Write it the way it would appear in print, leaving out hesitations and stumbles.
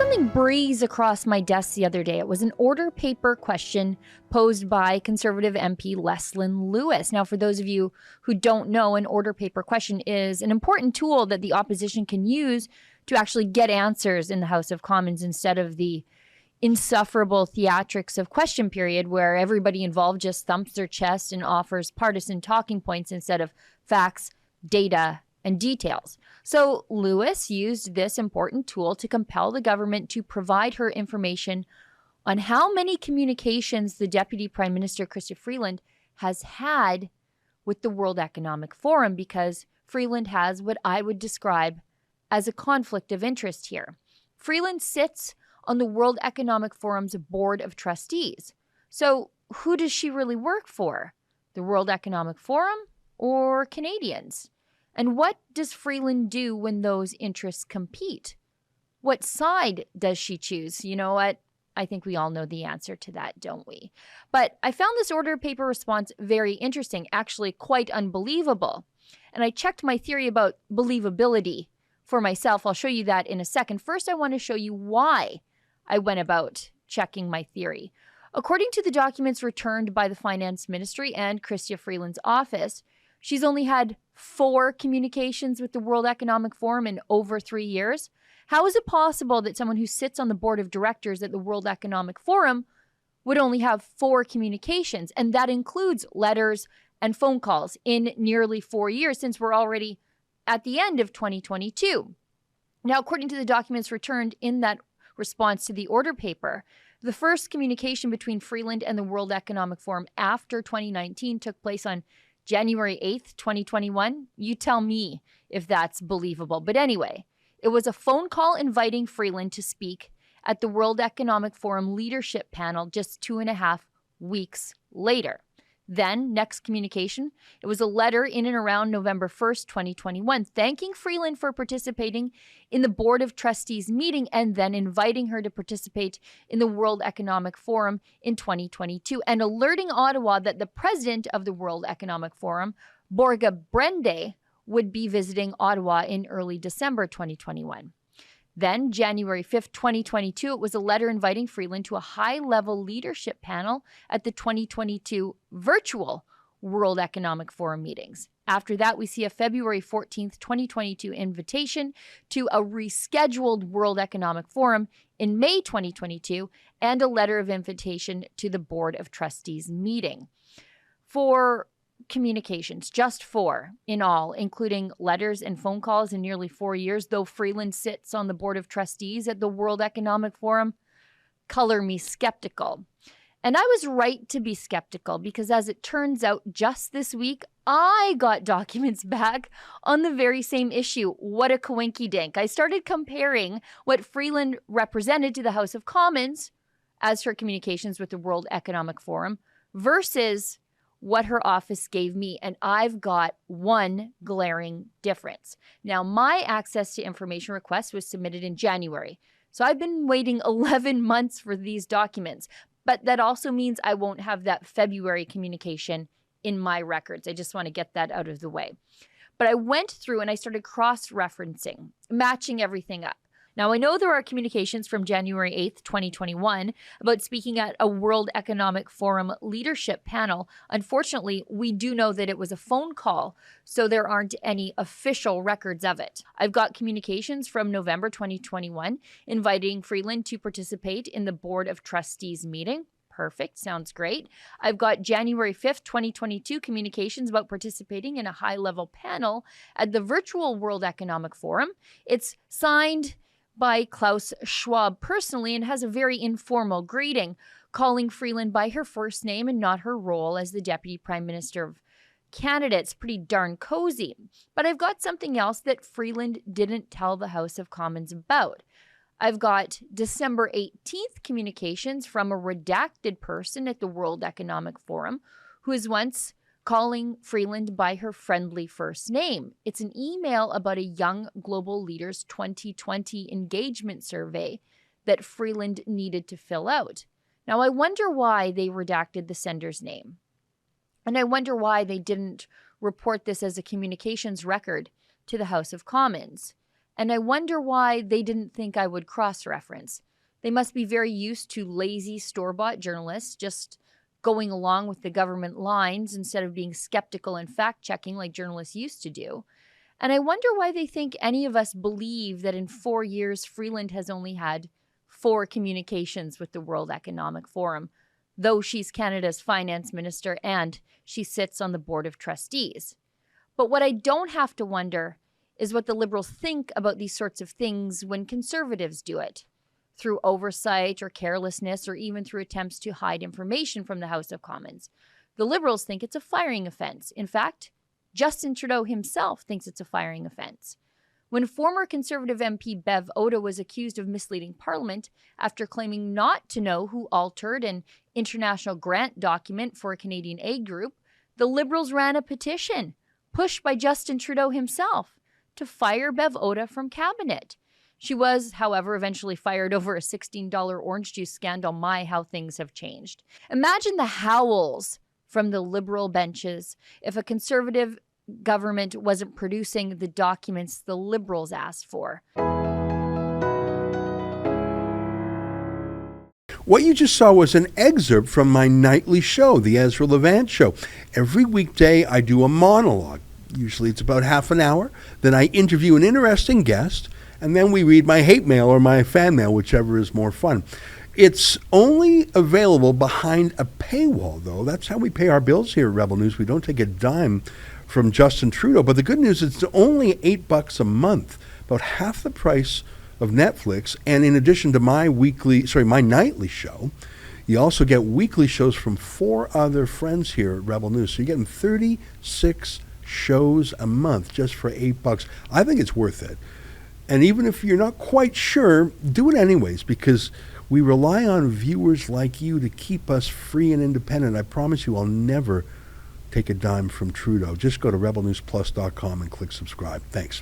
something breeze across my desk the other day. It was an order paper question posed by Conservative MP Leslyn Lewis. Now, for those of you who don't know, an order paper question is an important tool that the opposition can use to actually get answers in the House of Commons instead of the insufferable theatrics of question period where everybody involved just thumps their chest and offers partisan talking points instead of facts, data, and details. So Lewis used this important tool to compel the government to provide her information on how many communications the Deputy Prime Minister Chrystia Freeland has had with the World Economic Forum, because Freeland has what I would describe as a conflict of interest here. Freeland sits on the World Economic Forum's Board of Trustees. So who does she really work for? The World Economic Forum or Canadians? And what does Freeland do when those interests compete? What side does she choose? You know what? I think we all know the answer to that, don't we? But I found this order paper response very interesting, actually quite unbelievable. And I checked my theory about believability for myself. I'll show you that in a second. First, I want to show you why I went about checking my theory. According to the documents returned by the Finance Ministry and Chrystia Freeland's office, she's only had 4 communications with the World Economic Forum in over 3 years. How is it possible that someone who sits on the board of directors at the World Economic Forum would only have 4 communications? And that includes letters and phone calls in nearly 4 years, since we're already at the end of 2022. Now, according to the documents returned in that response to the order paper, the first communication between Freeland and the World Economic Forum after 2019 took place on January 8th, 2021. You tell me if that's believable. But anyway, it was a phone call inviting Freeland to speak at the World Economic Forum leadership panel just 2.5 weeks later. Then, next communication, it was a letter in and around November 1st, 2021, thanking Freeland for participating in the Board of Trustees meeting and then inviting her to participate in the World Economic Forum in 2022 and alerting Ottawa that the president of the World Economic Forum, Borja Brende, would be visiting Ottawa in early December 2021. Then, January 5th, 2022, it was a letter inviting Freeland to a high-level leadership panel at the 2022 virtual World Economic Forum meetings. After that, we see a February 14th, 2022 invitation to a rescheduled World Economic Forum in May 2022 and a letter of invitation to the Board of Trustees meeting. For communications, just 4 in all, including letters and phone calls in nearly 4 years, though Freeland sits on the Board of Trustees at the World Economic Forum, color me skeptical. And I was right to be skeptical because, as it turns out, just this week, I got documents back on the very same issue. What a coinky-dink. I started comparing what Freeland represented to the House of Commons as her communications with the World Economic Forum versus what her office gave me, and I've got one glaring difference. Now, my access to information request was submitted in January, so I've been waiting 11 months for these documents, but that also means I won't have that February communication in my records. I just want to get that out of the way. But I went through and I started cross-referencing, matching everything up. Now, I know there are communications from January 8th, 2021 about speaking at a World Economic Forum leadership panel. Unfortunately, we do know that it was a phone call, so there aren't any official records of it. I've got communications from November 2021 inviting Freeland to participate in the Board of Trustees meeting. Perfect. Sounds great. I've got January 5th, 2022 communications about participating in a high-level panel at the virtual World Economic Forum. It's signed by Klaus Schwab personally and has a very informal greeting, calling Freeland by her first name and not her role as the Deputy Prime Minister of Canada. It's pretty darn cozy. But I've got something else that Freeland didn't tell the House of Commons about. I've got December 18th communications from a redacted person at the World Economic Forum who was once calling Freeland by her friendly first name. It's an email about a Young Global Leaders 2020 engagement survey that Freeland needed to fill out. Now, I wonder why they redacted the sender's name. And I wonder why they didn't report this as a communications record to the House of Commons. And I wonder why they didn't think I would cross-reference. They must be very used to lazy store-bought journalists just going along with the government lines instead of being skeptical and fact-checking like journalists used to do. And I wonder why they think any of us believe that in 4 years, Freeland has only had 4 communications with the World Economic Forum, though she's Canada's finance minister and she sits on the board of trustees. But what I don't have to wonder is what the Liberals think about these sorts of things when Conservatives do it, through oversight or carelessness or even through attempts to hide information from the House of Commons. The Liberals think it's a firing offence. In fact, Justin Trudeau himself thinks it's a firing offence. When former Conservative MP Bev Oda was accused of misleading Parliament after claiming not to know who altered an international grant document for a Canadian aid group, the Liberals ran a petition, pushed by Justin Trudeau himself, to fire Bev Oda from cabinet. She was, however, eventually fired over a $16 orange juice scandal. My, how things have changed. Imagine the howls from the Liberal benches if a Conservative government wasn't producing the documents the Liberals asked for. What you just saw was an excerpt from my nightly show, the Ezra Levant Show. Every weekday, I do a monologue. Usually it's about half an hour. Then I interview an interesting guest, and then we read my hate mail or my fan mail, whichever is more fun. It's only available behind a paywall, though. That's how we pay our bills here at Rebel News. We don't take a dime from Justin Trudeau. But the good news is it's only $8 a month, about half the price of Netflix. And in addition to my nightly show, you also get weekly shows from 4 other friends here at Rebel News. So you're getting 36 shows a month just for $8. I think it's worth it. And even if you're not quite sure, do it anyways, because we rely on viewers like you to keep us free and independent. I promise you I'll never take a dime from Trudeau. Just go to rebelnewsplus.com and click subscribe. Thanks.